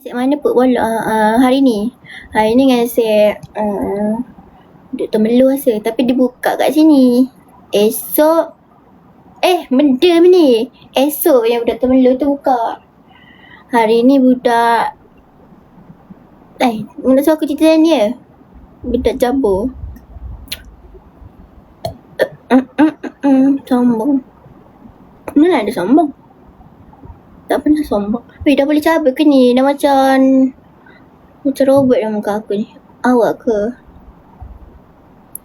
Set mana put bola hari ni? Hari ni dengan set duduk Temerloh rasa. Tapi dia buka kat sini. Esok benda ni. Esok yang budak Temerloh tu buka. Hari ni budak nak suruh aku cerita ni ya? Budak Jabur. Sombong. Mana ada sombong? Tak pernah sombong. Weh, dah boleh cabut ke ni? Dah macam robot dah muka aku ni. Awak ke?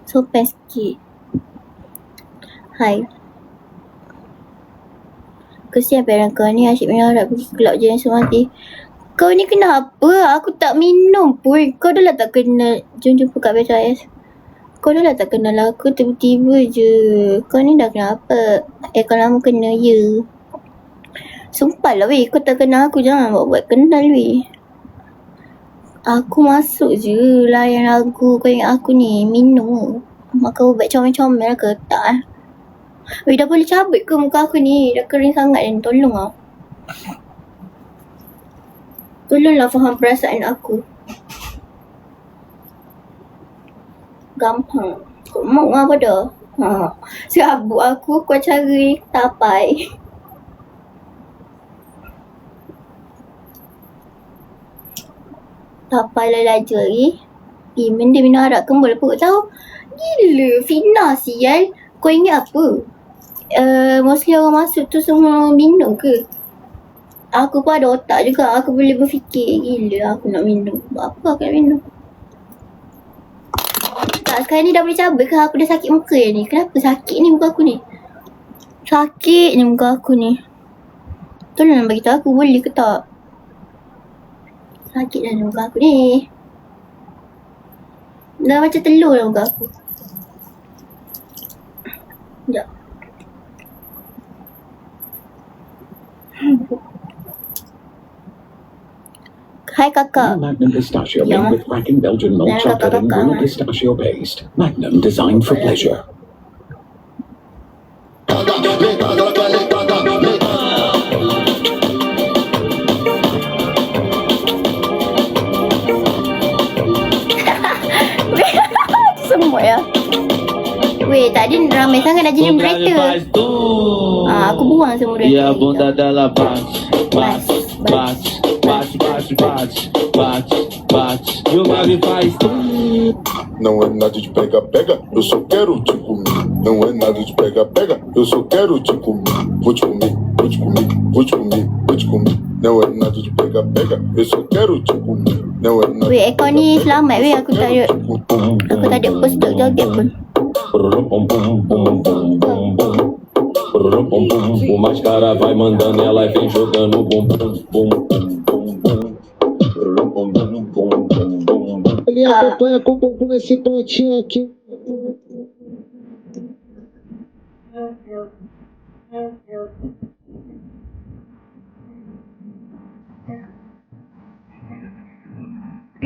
Sopan sikit. Hai. Kesian parent kau ni asyik mengarap pergi kelab je semua nanti. Kau ni kenapa? Aku tak minum pun. Kau dah lah tak kenal. Jom jumpa kat BTS. Kau dah lah tak kenal aku tiba-tiba je. Kau ni dah kenapa? Kau lama kena ya. Sumpah lah weh, kau tak kenal aku jangan buat kenal weh. Aku masuk je layan lagu kau ingat aku ni minum. Makan ubat comel-comel ke tak? Weh, dah boleh cabut ke muka aku ni? Dah kering sangat ni, tolong lah. Tolonglah faham perasaan aku. Gampang. Kau mau apa dah? Serabut aku cari tapai. Tapai lelaju lagi. Benda minum arak kembul perut tahu. Gila, fitnah sial. Kau ingat apa? Mostly orang masuk tu semua minum ke? Aku pun ada otak juga. Aku boleh berfikir. Gila aku nak minum. Buat apa aku nak minum? Tak, sekarang ni dah boleh cabut ke? Aku dah sakit muka ni. Kenapa sakit ni muka aku ni? Sakit ni muka aku ni. Tolong bagi tahu aku boleh ke tak? Sakit dah muka aku ni. Dah macam telur dah muka aku. Sekejap. Hai kakak. Magnum pistachio made with cracking Belgian milk chocolate and real pistachio paste. Magnum designed for pleasure. Semut ya. Weh, tadi ramai sangat nak jenis kereta. Aku buang semua kereta. Ya bunda adalah bas. Jogar e faz Não é nada de pega-pega, eu só quero te comer. Não é nada de pega-pega, eu só quero te comer. Vou te comer, vou te comer, vou te comer, vou te comer. Não é nada de pega-pega, eu só quero te comer. Não é nada. Weh, ekor ni selamat weh. Aku tak ada post joget pun. O mais cara vai mandando, ela vem jogando bumbum. Ele acompanha com esse pontinho aqui.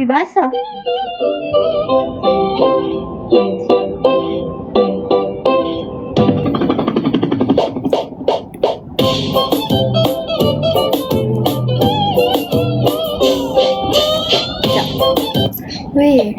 Basah. Weh,